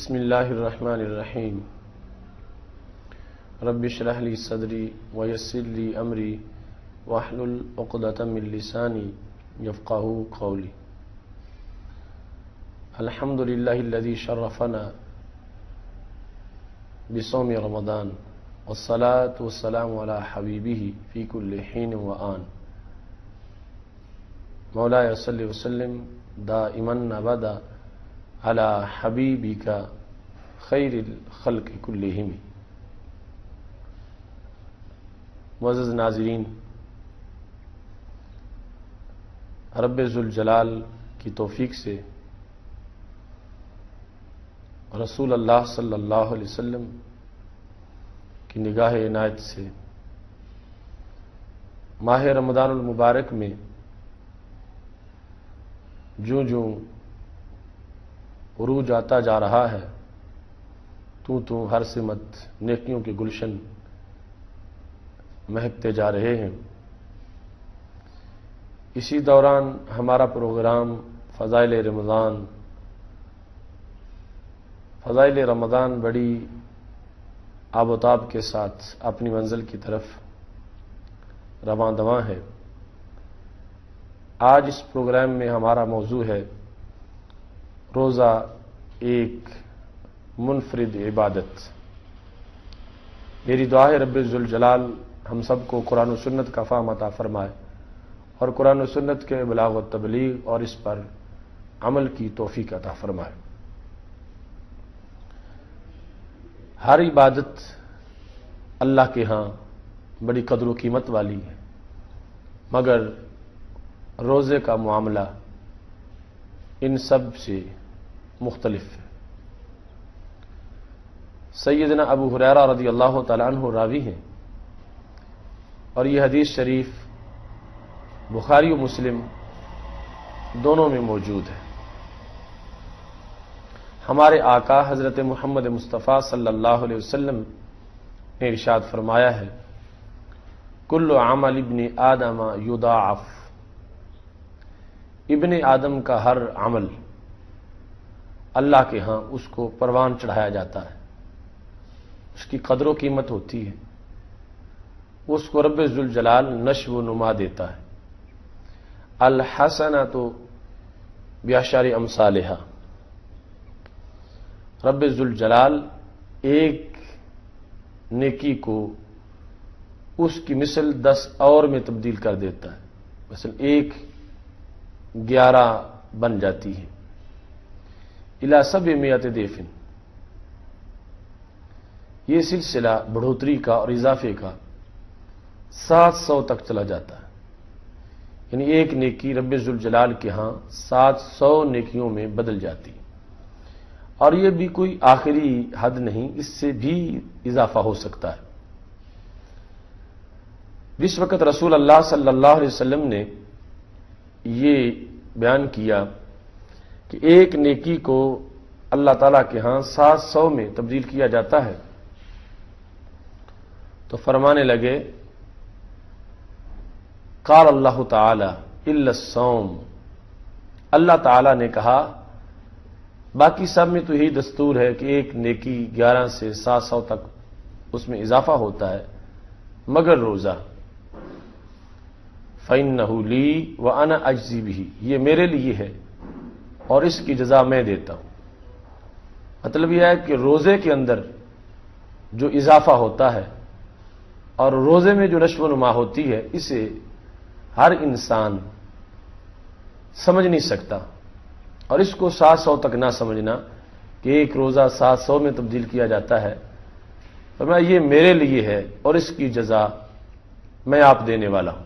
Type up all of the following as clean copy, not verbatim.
بسم اللہ الرحمن الرحیم رب اشرح لی صدری ویسر لی امری واحلل عقدۃ من لسانی یفقہوا قولی. الحمد للہ الذی شرفنا بصوم رمضان والصلاة والسلام علی حبیبہ فی کل حین وآن. مولاي صلی وسلم دائما ابدا علی حبیبک خیر الخلق کلہم. معزز ناظرین، رب ذوالجلال کی توفیق سے رسول اللہ صلی اللہ علیہ وسلم کی نگاہ عنایت سے ماہ رمضان المبارک میں جوں عروج آتا جا رہا ہے تو ہر سمت نیکیوں کے گلشن مہکتے جا رہے ہیں. اسی دوران ہمارا پروگرام فضائل رمضان بڑی آب و تاب کے ساتھ اپنی منزل کی طرف رواں دواں ہے. آج اس پروگرام میں ہمارا موضوع ہے روزہ ایک منفرد عبادت. میری دعا ہے رب ذوالجلال ہم سب کو قرآن و سنت کا فہم عطا فرمائے اور قرآن و سنت کے بلاغ و تبلیغ اور اس پر عمل کی توفیق عطا فرمائے. ہر عبادت اللہ کے ہاں بڑی قدر و قیمت والی ہے، مگر روزے کا معاملہ ان سب سے مختلف ہے. سیدنا ابو ہریرہ رضی اللہ تعالی عنہ راوی ہیں اور یہ حدیث شریف بخاری و مسلم دونوں میں موجود ہے. ہمارے آقا حضرت محمد مصطفیٰ صلی اللہ علیہ وسلم نے ارشاد فرمایا ہے کل عمل ابن آدم یضاعف. ابن آدم کا ہر عمل اللہ کے ہاں اس کو پروان چڑھایا جاتا ہے، اس کی قدر و قیمت ہوتی ہے، اس کو رب ذوالجلال نشو و نما دیتا ہے. الحسنۃ بعشر امثالھا. رب ذوالجلال ایک نیکی کو اس کی مثل 10 اور میں تبدیل کر دیتا ہے. مثلا 11 بن جاتی ہے. الی 700 ضعف. یہ سلسلہ بڑھوتری کا اور اضافے کا 700 تک چلا جاتا ہے. یعنی ایک نیکی رب ذوالجلال کے ہاں 700 نیکیوں میں بدل جاتی. اور یہ بھی کوئی آخری حد نہیں، اس سے بھی اضافہ ہو سکتا ہے. جس وقت رسول اللہ صلی اللہ علیہ وسلم نے یہ بیان کیا کہ ایک نیکی کو اللہ تعالی کے ہاں 700 میں تبدیل کیا جاتا ہے تو فرمانے لگے قال اللہ تعالی الا الصوم. اللہ تعالی نے کہا باقی سب میں تو یہی دستور ہے کہ ایک نیکی 11 سے 700 تک اس میں اضافہ ہوتا ہے، مگر روزہ فَإِنَّهُ لِي وَأَنَا أَجْزِي بِهِ. یہ میرے لیے ہے اور اس کی جزا میں دیتا ہوں. مطلب یہ ہے کہ روزے کے اندر جو اضافہ ہوتا ہے اور روزے میں جو نشو و نما ہوتی ہے اسے ہر انسان سمجھ نہیں سکتا. اور اس کو 700 تک نہ سمجھنا کہ ایک روزہ 700 میں تبدیل کیا جاتا ہے، فرمایا یہ میرے لیے ہے اور اس کی جزا میں آپ دینے والا ہوں.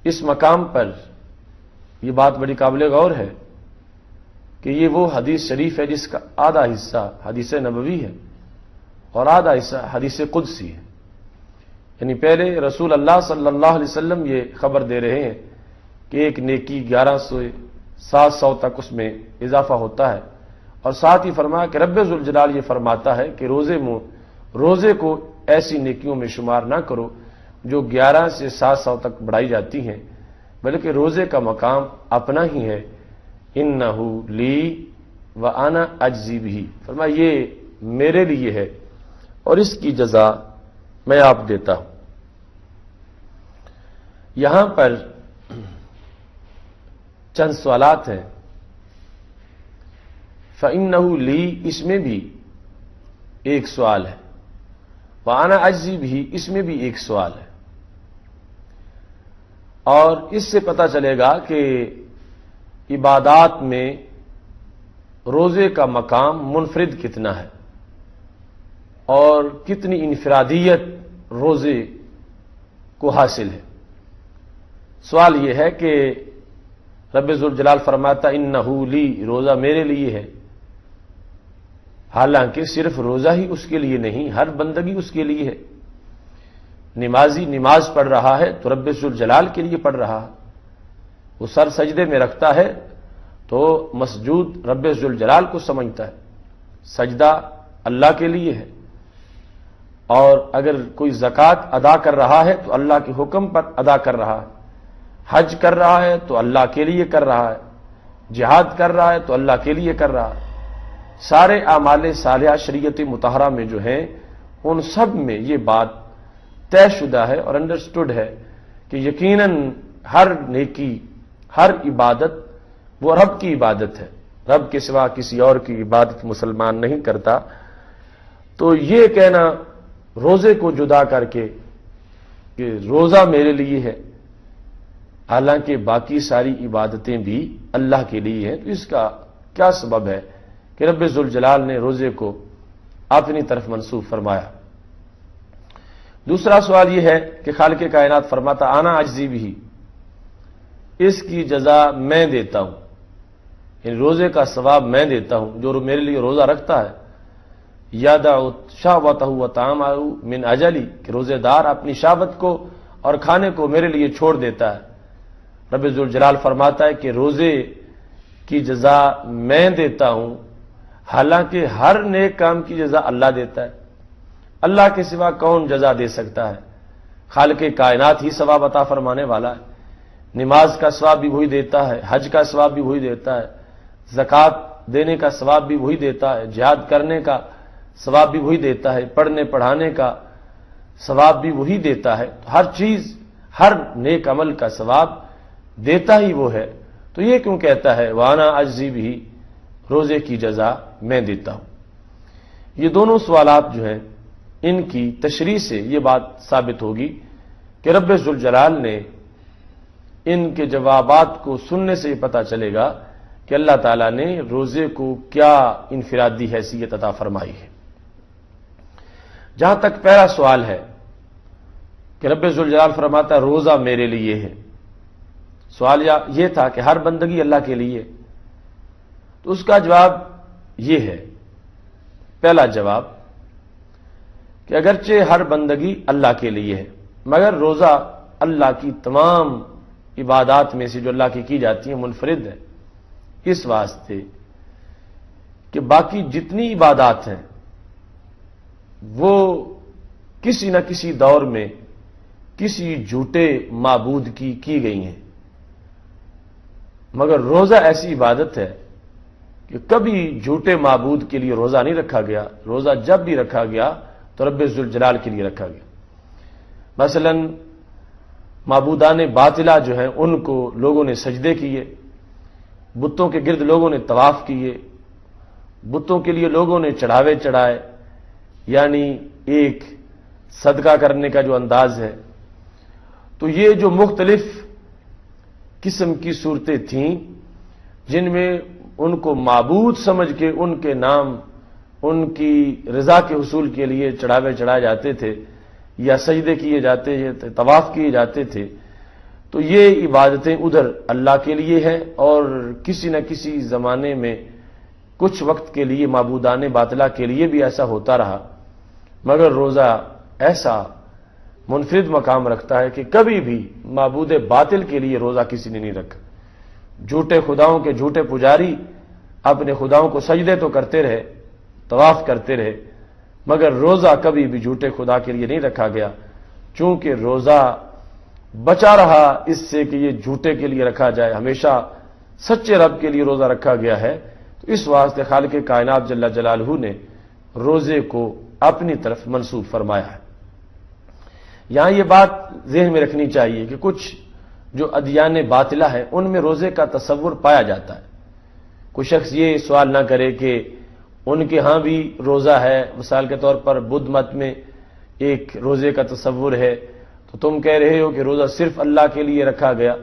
اس مقام پر یہ بات بڑی قابل غور ہے کہ یہ وہ حدیث شریف ہے جس کا آدھا حصہ حدیث نبوی ہے اور آدھا حصہ حدیث قدسی ہے. یعنی پہلے رسول اللہ صلی اللہ علیہ وسلم یہ خبر دے رہے ہیں کہ ایک نیکی 11 سے 700 تک اس میں اضافہ ہوتا ہے، اور ساتھ ہی فرمایا کہ رب ذوالجلال یہ فرماتا ہے کہ روزے کو ایسی نیکیوں میں شمار نہ کرو جو 11 سے 700 تک بڑھائی جاتی ہیں، بلکہ روزے کا مقام اپنا ہی ہے. انہ لی وَأَنَا أَجْزِي بِهِ، فرمایا یہ میرے لیے ہے اور اس کی جزا میں آپ دیتا ہوں۔ یہاں پر چند سوالات ہیں۔ فَإِنَّهُ لِي، اس میں بھی ایک سوال ہے، وَأَنَا أَجْزِي بِهِ، اس میں بھی ایک سوال ہے، اور اس سے پتہ چلے گا کہ عبادات میں روزے کا مقام منفرد کتنا ہے اور کتنی انفرادیت روزے کو حاصل ہے۔ سوال یہ ہے کہ رب ذوالجلال فرماتا انہ لی، روزہ میرے لیے ہے، حالانکہ صرف روزہ ہی اس کے لیے نہیں، ہر بندگی اس کے لیے ہے۔ نمازی نماز پڑھ رہا ہے تو رب ذوالجلال کے لیے پڑھ رہا ہے، وہ سر سجدے میں رکھتا ہے تو مسجود رب ذوالجلال کو سمجھتا ہے، سجدہ اللہ کے لیے ہے، اور اگر کوئی زکوٰۃ ادا کر رہا ہے تو اللہ کے حکم پر ادا کر رہا ہے، حج کر رہا ہے تو اللہ کے لیے کر رہا ہے، جہاد کر رہا ہے تو اللہ کے لیے کر رہا ہے۔ سارے اعمال صالحہ شریعت مطہرہ میں جو ہیں ان سب میں یہ بات طے شدہ ہے اور انڈرسٹوڈ ہے کہ یقیناً ہر نیکی، ہر عبادت وہ رب کی عبادت ہے، رب کے سوا کسی اور کی عبادت مسلمان نہیں کرتا۔ تو یہ کہنا روزے کو جدا کر کے کہ روزہ میرے لیے ہے، حالانکہ باقی ساری عبادتیں بھی اللہ کے لیے ہیں، تو اس کا کیا سبب ہے کہ رب ذوالجلال نے روزے کو اپنی طرف منسوب فرمایا؟ دوسرا سوال یہ ہے کہ خالق کائنات فرماتا انا اجزی بھی، اس کی جزا میں دیتا ہوں، یعنی روزے کا ثواب میں دیتا ہوں۔ جو میرے لیے روزہ رکھتا ہے یدع شہوتہ وطعامہ من اجلی، کہ روزے دار اپنی شہوت کو اور کھانے کو میرے لیے چھوڑ دیتا ہے۔ رب ذوالجلال فرماتا ہے کہ روزے کی جزا میں دیتا ہوں، حالانکہ ہر نیک کام کی جزا اللہ دیتا ہے، اللہ کے سوا کون جزا دے سکتا ہے؟ خالق کائنات ہی ثواب عطا فرمانے والا ہے، نماز کا ثواب بھی وہی دیتا ہے، حج کا ثواب بھی وہی دیتا ہے، زکوٰۃ دینے کا ثواب بھی وہی دیتا ہے، جہاد کرنے کا ثواب بھی وہی دیتا ہے، پڑھنے پڑھانے کا ثواب بھی وہی دیتا ہے، ہر چیز، ہر نیک عمل کا ثواب دیتا ہی وہ ہے۔ تو یہ کیوں کہتا ہے وانا اجزی بھی، روزے کی جزا میں دیتا ہوں؟ یہ دونوں سوالات جو ہیں ان کی تشریح سے یہ بات ثابت ہوگی کہ رب ذوالجلال نے ان کے جوابات کو سننے سے یہ پتہ چلے گا کہ اللہ تعالیٰ نے روزے کو کیا انفرادی حیثیت عطا فرمائی ہے۔ جہاں تک پہلا سوال ہے کہ رب ذوالجلال فرماتا ہے روزہ میرے لیے ہے، سوال یہ تھا کہ ہر بندگی اللہ کے لیے، تو اس کا جواب یہ ہے، پہلا جواب کہ اگرچہ ہر بندگی اللہ کے لیے ہے، مگر روزہ اللہ کی تمام عبادات میں سے جو اللہ کی جاتی ہیں منفرد ہے، اس واسطے کہ باقی جتنی عبادات ہیں وہ کسی نہ کسی دور میں کسی جھوٹے معبود کی گئی ہیں، مگر روزہ ایسی عبادت ہے کہ کبھی جھوٹے معبود کے لیے روزہ نہیں رکھا گیا، روزہ جب بھی رکھا گیا تو رب ذوالجلال کے لیے رکھا گیا۔ مثلا معبودان باطلہ جو ہیں ان کو لوگوں نے سجدے کیے، بتوں کے گرد لوگوں نے طواف کیے، بتوں کے لیے لوگوں نے چڑھاوے چڑھائے، یعنی ایک صدقہ کرنے کا جو انداز ہے۔ تو یہ جو مختلف قسم کی صورتیں تھیں جن میں ان کو معبود سمجھ کے ان کے نام، ان کی رضا کے حصول کے لیے چڑھاوے چڑھائے جاتے تھے یا سجدے کیے جاتے تھے، طواف کیے جاتے تھے، تو یہ عبادتیں ادھر اللہ کے لیے ہیں، اور کسی نہ کسی زمانے میں کچھ وقت کے لیے معبودان باطلہ کے لیے بھی ایسا ہوتا رہا، مگر روزہ ایسا منفرد مقام رکھتا ہے کہ کبھی بھی معبود باطل کے لیے روزہ کسی نے نہیں رکھا۔ جھوٹے خداؤں کے جھوٹے پجاری اپنے خداؤں کو سجدے تو کرتے رہے، طواف کرتے رہے، مگر روزہ کبھی بھی جھوٹے خدا کے لیے نہیں رکھا گیا، چونکہ روزہ بچا رہا اس سے کہ یہ جھوٹے کے لیے رکھا جائے، ہمیشہ سچے رب کے لیے روزہ رکھا گیا ہے۔ تو اس واسطے خالق کائنات جل جلالہ نے روزے کو اپنی طرف منسوب فرمایا ہے۔ یہاں یہ بات ذہن میں رکھنی چاہیے کہ کچھ جو ادیان باطلہ ہیں ان میں روزے کا تصور پایا جاتا ہے۔ کوئی شخص یہ سوال نہ کرے کہ ان کے ہاں بھی روزہ ہے، مثال کے طور پر بدھ مت میں ایک روزے کا تصور ہے، تو تم کہہ رہے ہو کہ روزہ صرف اللہ کے لیے رکھا گیا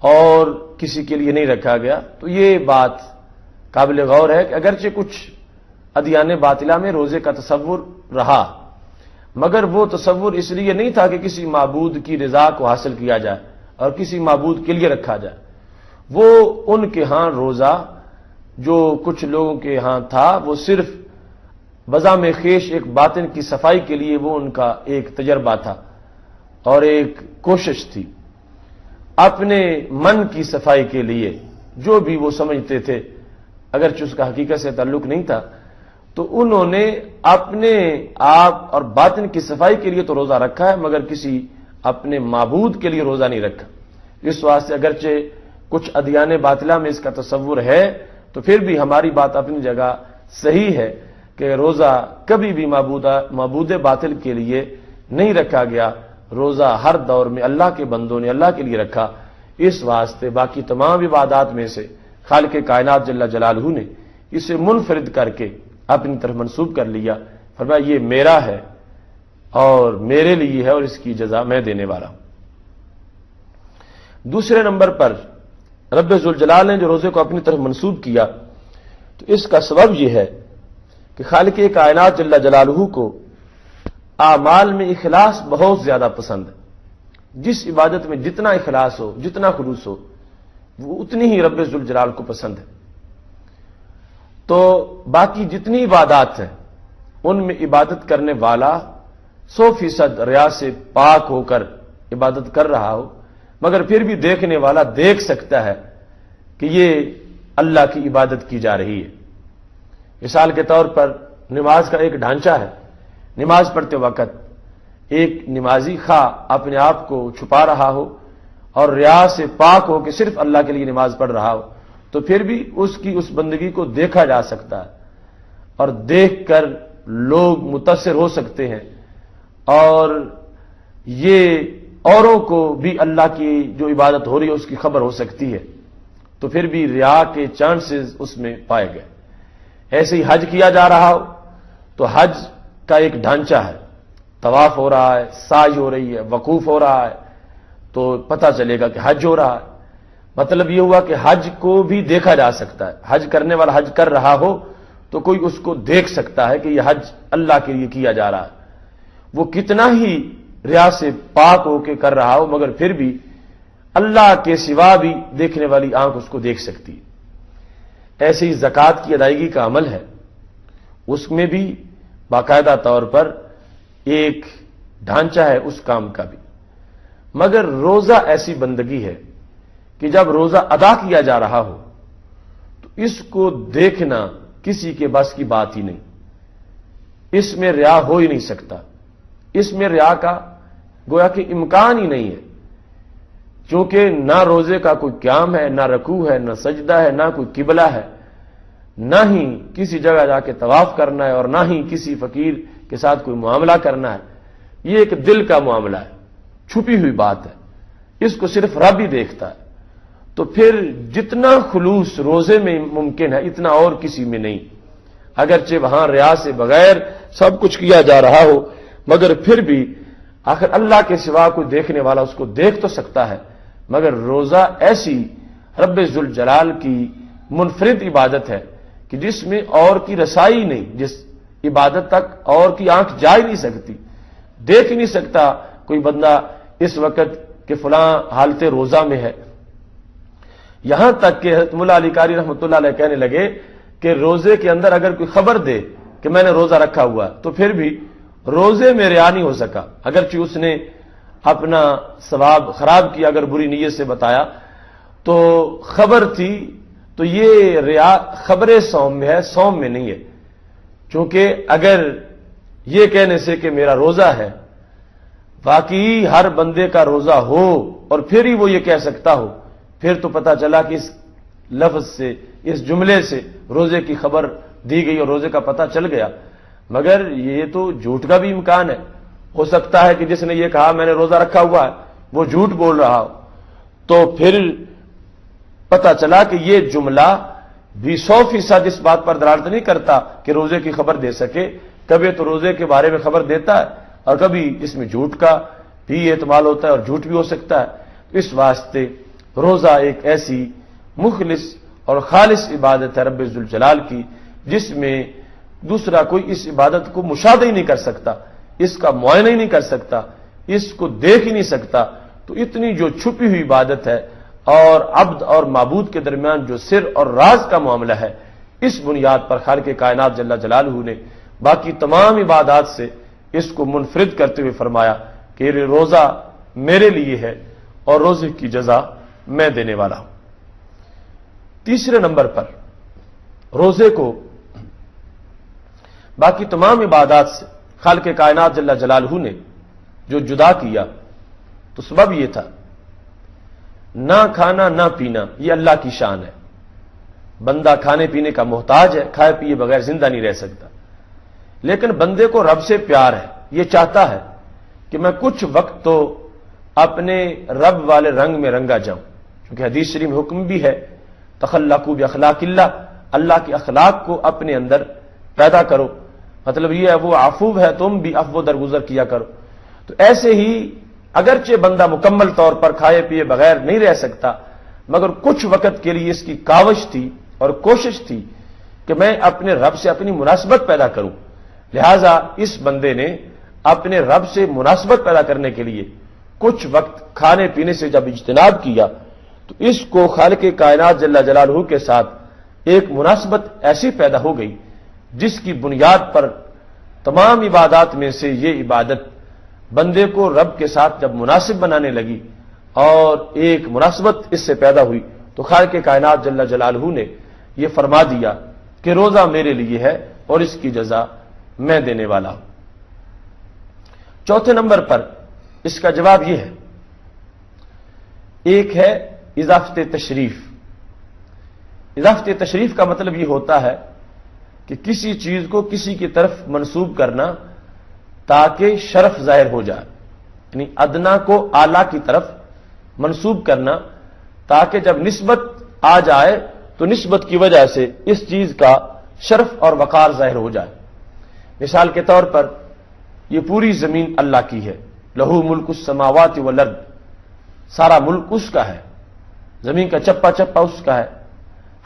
اور کسی کے لیے نہیں رکھا گیا۔ تو یہ بات قابل غور ہے کہ اگرچہ کچھ ادیان باطلہ میں روزے کا تصور رہا، مگر وہ تصور اس لیے نہیں تھا کہ کسی معبود کی رضا کو حاصل کیا جائے اور کسی معبود کے لیے رکھا جائے۔ وہ ان کے ہاں روزہ جو کچھ لوگوں کے ہاں تھا وہ صرف بذام خیش ایک باطن کی صفائی کے لیے وہ ان کا ایک تجربہ تھا اور ایک کوشش تھی، اپنے من کی صفائی کے لیے جو بھی وہ سمجھتے تھے، اگرچہ اس کا حقیقت سے تعلق نہیں تھا، تو انہوں نے اپنے آپ اور باطن کی صفائی کے لیے تو روزہ رکھا ہے، مگر کسی اپنے معبود کے لیے روزہ نہیں رکھا۔ اس واسطے اگرچہ کچھ ادیان باطلہ میں اس کا تصور ہے، تو پھر بھی ہماری بات اپنی جگہ صحیح ہے کہ روزہ کبھی بھی معبود باطل کے لیے نہیں رکھا گیا۔ روزہ ہر دور میں اللہ کے بندوں نے اللہ کے لیے رکھا۔ اس واسطے باقی تمام عبادات میں سے خالق کائنات جل جلالہ نے اسے منفرد کر کے اپنی طرف منسوب کر لیا، فرمایا یہ میرا ہے اور میرے لیے ہے اور اس کی جزا میں دینے والا ہوں۔ دوسرے نمبر پر رب ذوالجلال نے جو روزے کو اپنی طرف منسوب کیا، تو اس کا سبب یہ ہے کہ خالق کائنات جل جلالہ کو اعمال میں اخلاص بہت زیادہ پسند ہے۔ جس عبادت میں جتنا اخلاص ہو، جتنا خلوص ہو، وہ اتنی ہی رب ذوالجلال کو پسند ہے۔ تو باقی جتنی عبادات ہیں ان میں عبادت کرنے والا 100% ریا سے پاک ہو کر عبادت کر رہا ہو، مگر پھر بھی دیکھنے والا دیکھ سکتا ہے کہ یہ اللہ کی عبادت کی جا رہی ہے۔ مثال کے طور پر نماز کا ایک ڈھانچہ ہے، نماز پڑھتے وقت ایک نمازی خواہ اپنے آپ کو چھپا رہا ہو اور ریا سے پاک ہو کہ صرف اللہ کے لیے نماز پڑھ رہا ہو، تو پھر بھی اس کی اس بندگی کو دیکھا جا سکتا ہے اور دیکھ کر لوگ متاثر ہو سکتے ہیں، اور یہ اوروں کو بھی اللہ کی جو عبادت ہو رہی ہے اس کی خبر ہو سکتی ہے، تو پھر بھی ریا کے چانسز اس میں پائے گئے۔ ایسے ہی حج کیا جا رہا ہو تو حج کا ایک ڈھانچہ ہے، طواف ہو رہا ہے، سعی ہو رہی ہے، وقوف ہو رہا ہے، تو پتہ چلے گا کہ حج ہو رہا ہے۔ مطلب یہ ہوا کہ حج کو بھی دیکھا جا سکتا ہے، حج کرنے والا حج کر رہا ہو تو کوئی اس کو دیکھ سکتا ہے کہ یہ حج اللہ کے لیے کیا جا رہا ہے، وہ کتنا ہی ریا سے پاک ہو کے کر رہا ہو، مگر پھر بھی اللہ کے سوا بھی دیکھنے والی آنکھ اس کو دیکھ سکتی ہے۔ ایسے ہی زکوٰۃ کی ادائیگی کا عمل ہے، اس میں بھی باقاعدہ طور پر ایک ڈھانچہ ہے اس کام کا بھی، مگر روزہ ایسی بندگی ہے کہ جب روزہ ادا کیا جا رہا ہو تو اس کو دیکھنا کسی کے بس کی بات ہی نہیں، اس میں ریا ہو ہی نہیں سکتا، اس میں ریا کا گویا کہ امکان ہی نہیں ہے، چونکہ نہ روزے کا کوئی قیام ہے، نہ رکوع ہے، نہ سجدہ ہے، نہ کوئی قبلہ ہے، نہ ہی کسی جگہ جا کے طواف کرنا ہے، اور نہ ہی کسی فقیر کے ساتھ کوئی معاملہ کرنا ہے۔ یہ ایک دل کا معاملہ ہے، چھپی ہوئی بات ہے، اس کو صرف رب ہی دیکھتا ہے۔ تو پھر جتنا خلوص روزے میں ممکن ہے اتنا اور کسی میں نہیں، اگرچہ وہاں ریا سے بغیر سب کچھ کیا جا رہا ہو، مگر پھر بھی آخر اللہ کے سوا کوئی دیکھنے والا اس کو دیکھ تو سکتا ہے، مگر روزہ ایسی رب ذوالجلال کی منفرد عبادت ہے کہ جس میں اور کی رسائی نہیں، جس عبادت تک اور کی آنکھ جا ہی نہیں سکتی، دیکھ ہی نہیں سکتا کوئی بندہ اس وقت کہ فلاں حالت روزہ میں ہے۔ یہاں تک کہ حضرت مولا علی قاری رحمۃ اللہ علیہ کہنے لگے کہ روزے کے اندر اگر کوئی خبر دے کہ میں نے روزہ رکھا ہوا تو پھر بھی روزے میں ریا نہیں ہو سکا، اگرچہ اس نے اپنا ثواب خراب کیا، اگر بری نیت سے بتایا تو خبر تھی، تو یہ ریا خبر صوم میں ہے، صوم میں نہیں ہے۔ چونکہ اگر یہ کہنے سے کہ میرا روزہ ہے، باقی ہر بندے کا روزہ ہو اور پھر ہی وہ یہ کہہ سکتا ہو، پھر تو پتہ چلا کہ اس لفظ سے اس جملے سے روزے کی خبر دی گئی اور روزے کا پتہ چل گیا، مگر یہ تو جھوٹ کا بھی امکان ہے. ہو سکتا ہے کہ جس نے یہ کہا میں نے روزہ رکھا ہوا ہے وہ جھوٹ بول رہا ہو، تو پھر پتہ چلا کہ یہ جملہ بھی 100% اس بات پر دلالت نہیں کرتا کہ روزے کی خبر دے سکے. کبھی تو روزے کے بارے میں خبر دیتا ہے اور کبھی اس میں جھوٹ کا بھی احتمال ہوتا ہے اور جھوٹ بھی ہو سکتا ہے. اس واسطے روزہ ایک ایسی مخلص اور خالص عبادت ہے رب ذوالجلال کی، جس میں دوسرا کوئی اس عبادت کو مشاہدہ ہی نہیں کر سکتا، اس کا معائنہ ہی نہیں کر سکتا، اس کو دیکھ ہی نہیں سکتا. تو اتنی جو چھپی ہوئی عبادت ہے اور عبد اور معبود کے درمیان جو سر اور راز کا معاملہ ہے، اس بنیاد پر خالق کائنات جل جلالہ نے باقی تمام عبادات سے اس کو منفرد کرتے ہوئے فرمایا کہ یہ روزہ میرے لیے ہے اور روزے کی جزا میں دینے والا ہوں. تیسرے نمبر پر روزے کو باقی تمام عبادات سے خالق کائنات جل جلالہ نے جو جدا کیا تو سبب یہ تھا، نہ کھانا نہ پینا یہ اللہ کی شان ہے. بندہ کھانے پینے کا محتاج ہے، کھائے پیے بغیر زندہ نہیں رہ سکتا، لیکن بندے کو رب سے پیار ہے. یہ چاہتا ہے کہ میں کچھ وقت تو اپنے رب والے رنگ میں رنگا جاؤں، کیونکہ حدیث شریف میں حکم بھی ہے تخلقوا باخلاق اللہ، اللہ کے اخلاق کو اپنے اندر پیدا کرو. مطلب یہ ہے وہ عفو ہے، تم بھی عفو درگزر کیا کرو. تو ایسے ہی اگرچہ بندہ مکمل طور پر کھائے پیے بغیر نہیں رہ سکتا، مگر کچھ وقت کے لیے اس کی کاوش تھی اور کوشش تھی کہ میں اپنے رب سے اپنی مناسبت پیدا کروں. لہذا اس بندے نے اپنے رب سے مناسبت پیدا کرنے کے لیے کچھ وقت کھانے پینے سے جب اجتناب کیا تو اس کو خالق کائنات جل جلالہ کے ساتھ ایک مناسبت ایسی پیدا ہو گئی جس کی بنیاد پر تمام عبادات میں سے یہ عبادت بندے کو رب کے ساتھ جب مناسب بنانے لگی اور ایک مناسبت اس سے پیدا ہوئی تو خالق کائنات جل جلالہ نے یہ فرما دیا کہ روزہ میرے لیے ہے اور اس کی جزا میں دینے والا ہوں. چوتھے نمبر پر اس کا جواب یہ ہے، ایک ہے اضافت تشریف. اضافت تشریف کا مطلب یہ ہوتا ہے کہ کسی چیز کو کسی کی طرف منسوب کرنا تاکہ شرف ظاہر ہو جائے، یعنی ادنا کو اعلیٰ کی طرف منسوب کرنا تاکہ جب نسبت آ جائے تو نسبت کی وجہ سے اس چیز کا شرف اور وقار ظاہر ہو جائے. مثال کے طور پر یہ پوری زمین اللہ کی ہے، لہو ملک السماوات والارض، سارا ملک اس کا ہے، زمین کا چپا چپا اس کا ہے،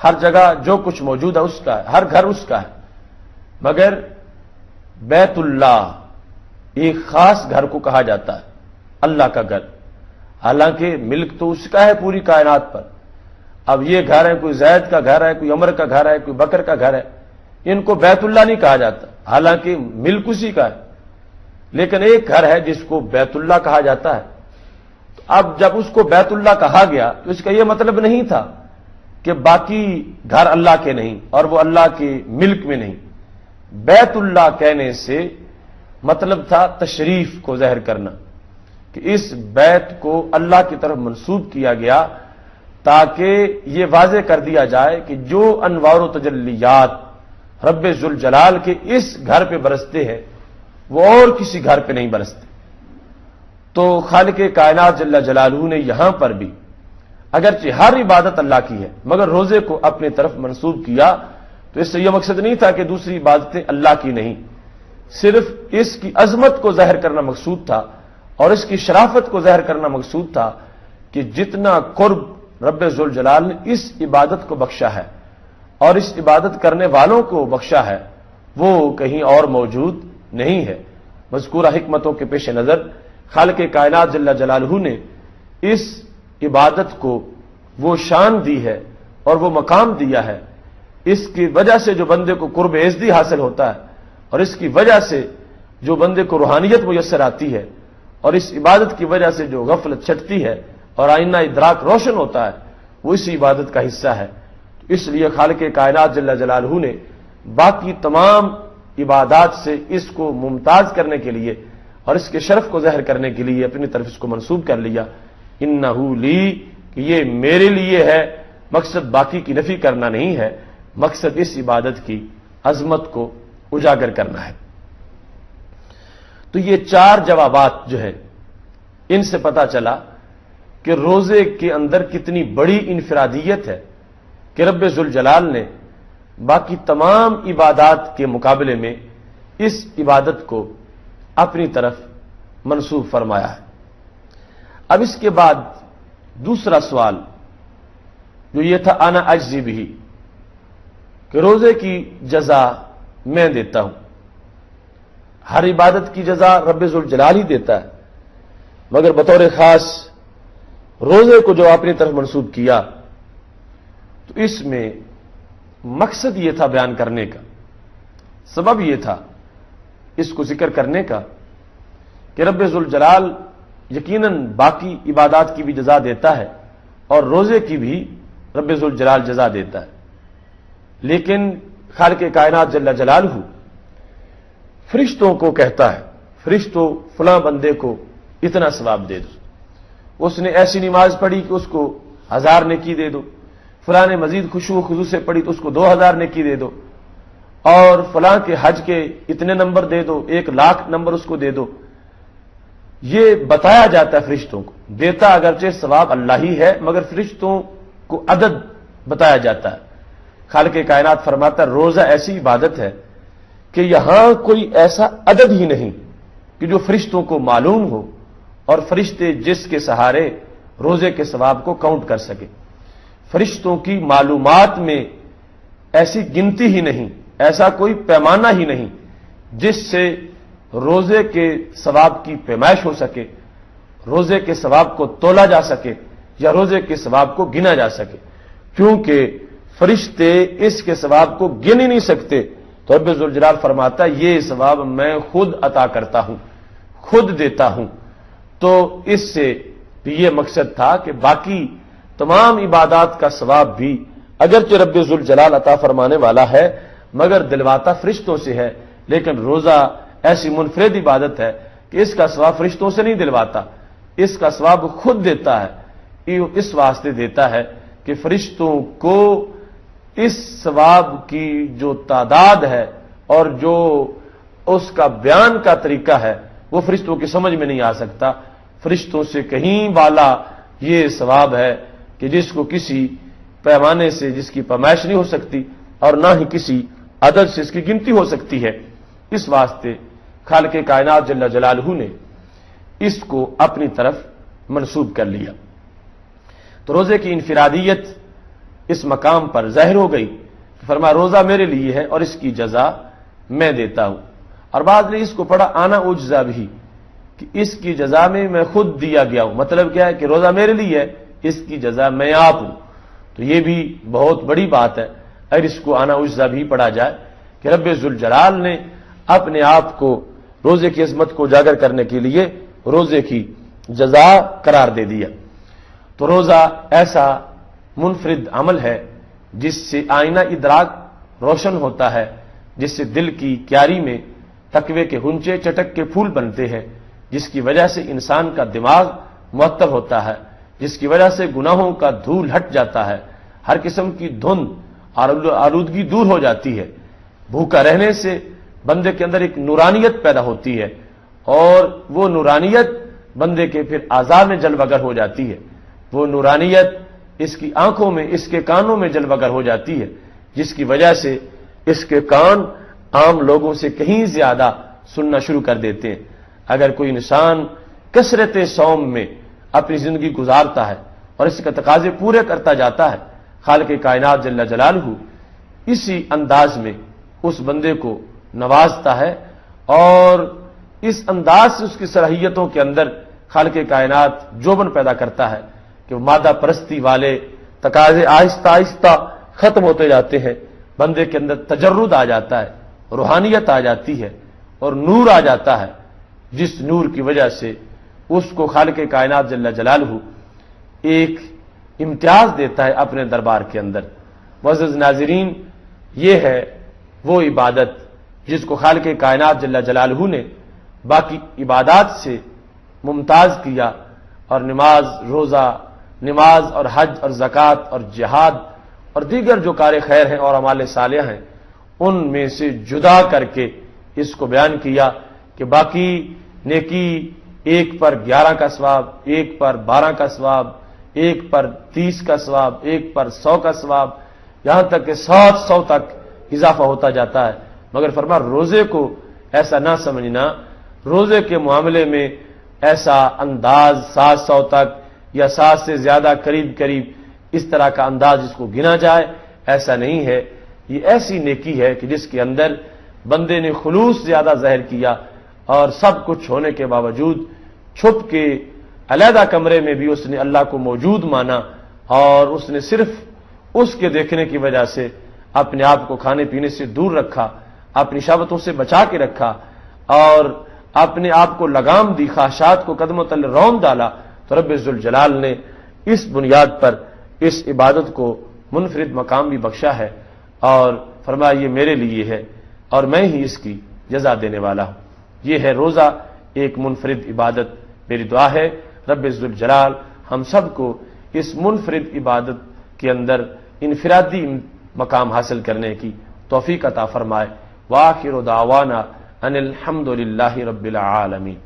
ہر جگہ جو کچھ موجود ہے اس کا ہے، ہر گھر اس کا ہے. مگر بیت اللہ ایک خاص گھر کو کہا جاتا ہے، اللہ کا گھر، حالانکہ ملک تو اس کا ہے پوری کائنات پر. اب یہ گھر ہے، کوئی زید کا گھر ہے، کوئی عمر کا گھر ہے، کوئی بکر کا گھر ہے، ان کو بیت اللہ نہیں کہا جاتا، حالانکہ ملک اسی کا ہے. لیکن ایک گھر ہے جس کو بیت اللہ کہا جاتا ہے. تو اب جب اس کو بیت اللہ کہا گیا تو اس کا یہ مطلب نہیں تھا کہ باقی گھر اللہ کے نہیں اور وہ اللہ کے ملک میں نہیں. بیت اللہ کہنے سے مطلب تھا تشریف کو ظاہر کرنا، کہ اس بیت کو اللہ کی طرف منسوب کیا گیا تاکہ یہ واضح کر دیا جائے کہ جو انوار و تجلیات رب ذوالجلال کے اس گھر پہ برستے ہیں وہ اور کسی گھر پہ نہیں برستے. تو خالق کائنات جل جلالہ نے یہاں پر بھی اگرچہ ہر عبادت اللہ کی ہے مگر روزے کو اپنے طرف منسوب کیا تو اس سے یہ مقصد نہیں تھا کہ دوسری عبادتیں اللہ کی نہیں، صرف اس کی عظمت کو ظاہر کرنا مقصود تھا اور اس کی شرافت کو ظاہر کرنا مقصود تھا کہ جتنا قرب رب ذوالجلال نے اس عبادت کو بخشا ہے اور اس عبادت کرنے والوں کو بخشا ہے وہ کہیں اور موجود نہیں ہے. مذکورہ حکمتوں کے پیش نظر خالق کائنات جل جلالہ نے اس عبادت کو وہ شان دی ہے اور وہ مقام دیا ہے، اس کی وجہ سے جو بندے کو قرب عزتی حاصل ہوتا ہے اور اس کی وجہ سے جو بندے کو روحانیت میسر آتی ہے اور اس عبادت کی وجہ سے جو غفلت چھٹتی ہے اور آئینہ ادراک روشن ہوتا ہے وہ اسی عبادت کا حصہ ہے. اس لیے خالق کائنات جل جلالہ نے باقی تمام عبادات سے اس کو ممتاز کرنے کے لیے اور اس کے شرف کو ظاہر کرنے کے لیے اپنی طرف اس کو منسوب کر لیا، انہ لی، کہ یہ میرے لیے ہے مقصد باقی کی نفی کرنا نہیں ہے، مقصد اس عبادت کی عظمت کو اجاگر کرنا ہے۔ تو یہ 4 جوابات جو ہے ان سے پتہ چلا کہ روزے کے اندر کتنی بڑی انفرادیت ہے کہ رب ذوالجلال نے باقی تمام عبادات کے مقابلے میں اس عبادت کو اپنی طرف منسوب فرمایا ہے۔ اب اس کے بعد دوسرا سوال جو یہ تھا انا اجزی بھی، کہ روزے کی جزا میں دیتا ہوں۔ ہر عبادت کی جزا رب ذوالجلال ہی دیتا ہے، مگر بطور خاص روزے کو جو اپنی طرف منسوب کیا تو اس میں مقصد یہ تھا بیان کرنے کا، سبب یہ تھا اس کو ذکر کرنے کا کہ رب ذوالجلال یقیناً باقی عبادات کی بھی جزا دیتا ہے اور روزے کی بھی رب ذوالجلال جزا دیتا ہے، لیکن خالق کائنات جل جلالہ فرشتوں کو کہتا ہے، فرشتوں فلاں بندے کو اتنا ثواب دے دو، اس نے ایسی نماز پڑھی کہ اس کو 1000 نیکی دے دو، فلاں نے مزید خشوع و خضوع سے پڑھی تو اس کو 2000 نیکی دے دو، اور فلاں کے حج کے اتنے نمبر دے دو، 1,00,000 نمبر اس کو دے دو۔ یہ بتایا جاتا ہے فرشتوں کو، دیتا اگرچہ ثواب اللہ ہی ہے مگر فرشتوں کو عدد بتایا جاتا ہے۔ خالق کائنات فرماتا ہے روزہ ایسی عبادت ہے کہ یہاں کوئی ایسا عدد ہی نہیں کہ جو فرشتوں کو معلوم ہو اور فرشتے جس کے سہارے روزے کے ثواب کو کاؤنٹ کر سکے۔ فرشتوں کی معلومات میں ایسی گنتی ہی نہیں، ایسا کوئی پیمانہ ہی نہیں جس سے روزے کے ثواب کی پیمائش ہو سکے، روزے کے ثواب کو تولا جا سکے یا روزے کے ثواب کو گنا جا سکے، کیونکہ فرشتے اس کے ثواب کو گن ہی نہیں سکتے۔ تو رب ذوالجلال فرماتا ہے یہ ثواب میں خود عطا کرتا ہوں، خود دیتا ہوں۔ تو اس سے یہ مقصد تھا کہ باقی تمام عبادات کا ثواب بھی اگرچہ رب ذوالجلال عطا فرمانے والا ہے مگر دلواتا فرشتوں سے ہے، لیکن روزہ ایسی منفرد عبادت ہے کہ اس کا ثواب فرشتوں سے نہیں دلواتا، اس کا ثواب خود دیتا ہے۔ اس واسطے دیتا ہے کہ فرشتوں کو اس ثواب کی جو تعداد ہے اور جو اس کا بیان کا طریقہ ہے وہ فرشتوں کی سمجھ میں نہیں آ سکتا۔ فرشتوں سے کہیں والا یہ ثواب ہے کہ جس کو کسی پیمانے سے جس کی پیمائش نہیں ہو سکتی اور نہ ہی کسی عدد سے اس کی گنتی ہو سکتی ہے۔ اس واسطے خالق کائنات جل جلالہ نے اس کو اپنی طرف منسوب کر لیا۔ تو روزے کی انفرادیت اس مقام پر ظاہر ہو گئی، فرمایا روزہ میرے لیے ہے اور اس کی جزا میں دیتا ہوں۔ اور بعد نے اس کو پڑھا آنا اجزا بھی، کہ اس کی جزا میں خود دیا گیا ہوں، مطلب کیا ہے کہ روزہ میرے لیے ہے، اس کی جزا میں آپ ہوں۔ تو یہ بھی بہت بڑی بات ہے، اگر اس کو آنا اجزا بھی پڑھا جائے کہ رب ذوالجلال نے اپنے آپ کو روزے کی عظمت کو اجاگر کرنے کے لیے روزے کی جزا قرار دے دیا۔ تو روزہ ایسا منفرد عمل ہے جس سے آئینہ ادراک روشن ہوتا ہے، جس سے دل کی کیاری میں تقوی کے ہنچے چٹک کے پھول بنتے ہیں، جس کی وجہ سے انسان کا دماغ معطل ہوتا ہے، جس کی وجہ سے گناہوں کا دھول ہٹ جاتا ہے، ہر قسم کی دھند اور آلودگی دور ہو جاتی ہے۔ بھوکا رہنے سے بندے کے اندر ایک نورانیت پیدا ہوتی ہے اور وہ نورانیت بندے کے پھر اعضاء میں جلوگر ہو جاتی ہے، وہ نورانیت اس کی آنکھوں میں، اس کے کانوں میں جلوگر ہو جاتی ہے، جس کی وجہ سے اس کے کان عام لوگوں سے کہیں زیادہ سننا شروع کر دیتے ہیں۔ اگر کوئی انسان کثرت صوم میں اپنی زندگی گزارتا ہے اور اس کے تقاضے پورے کرتا جاتا ہے، خالق کائنات جل جلالہ اسی انداز میں اس بندے کو نوازتا ہے اور اس انداز سے اس کی صلاحیتوں کے اندر خالق کائنات جوبن پیدا کرتا ہے کہ مادہ پرستی والے تقاضے آہستہ آہستہ ختم ہوتے جاتے ہیں، بندے کے اندر تجرد آ جاتا ہے، روحانیت آ جاتی ہے اور نور آ جاتا ہے، جس نور کی وجہ سے اس کو خالق کائنات جل جلالہ ایک امتیاز دیتا ہے اپنے دربار کے اندر۔ معزز ناظرین، یہ ہے وہ عبادت جس کو خالق کائنات جل جلالہ نے باقی عبادات سے ممتاز کیا، اور نماز، روزہ، نماز اور حج اور زکوٰۃ اور جہاد اور دیگر جو کار خیر ہیں اور اعمال صالحہ ہیں ان میں سے جدا کر کے اس کو بیان کیا کہ باقی نیکی ایک پر 11 کا ثواب، ایک پر 12 کا ثواب، ایک پر 30 کا ثواب، ایک پر 100 کا ثواب، یہاں تک کہ 700 تک اضافہ ہوتا جاتا ہے۔ مگر فرما روزے کو ایسا نہ سمجھنا، روزے کے معاملے میں ایسا انداز 700 تک یا 7 سے زیادہ قریب اس طرح کا انداز جس کو گنا جائے، ایسا نہیں ہے۔ یہ ایسی نیکی ہے کہ جس کے اندر بندے نے خلوص زیادہ ظاہر کیا اور سب کچھ ہونے کے باوجود چھپ کے علیحدہ کمرے میں بھی اس نے اللہ کو موجود مانا اور اس نے صرف اس کے دیکھنے کی وجہ سے اپنے آپ کو کھانے پینے سے دور رکھا، اپنی شہوتوں سے بچا کے رکھا اور اپنے آپ کو لگام دی، خواہشات کو قدموں تلے رون ڈالا، تو رب ذوالجلال نے اس بنیاد پر اس عبادت کو منفرد مقام بھی بخشا ہے اور فرمایا یہ میرے لیے ہے اور میں ہی اس کی جزا دینے والا ہوں۔ یہ ہے روزہ ایک منفرد عبادت۔ میری دعا ہے رب ذوالجلال ہم سب کو اس منفرد عبادت کے اندر انفرادی مقام حاصل کرنے کی توفیق عطا فرمائے۔ وآخر دعوانا ان الحمد للہ رب العالمین۔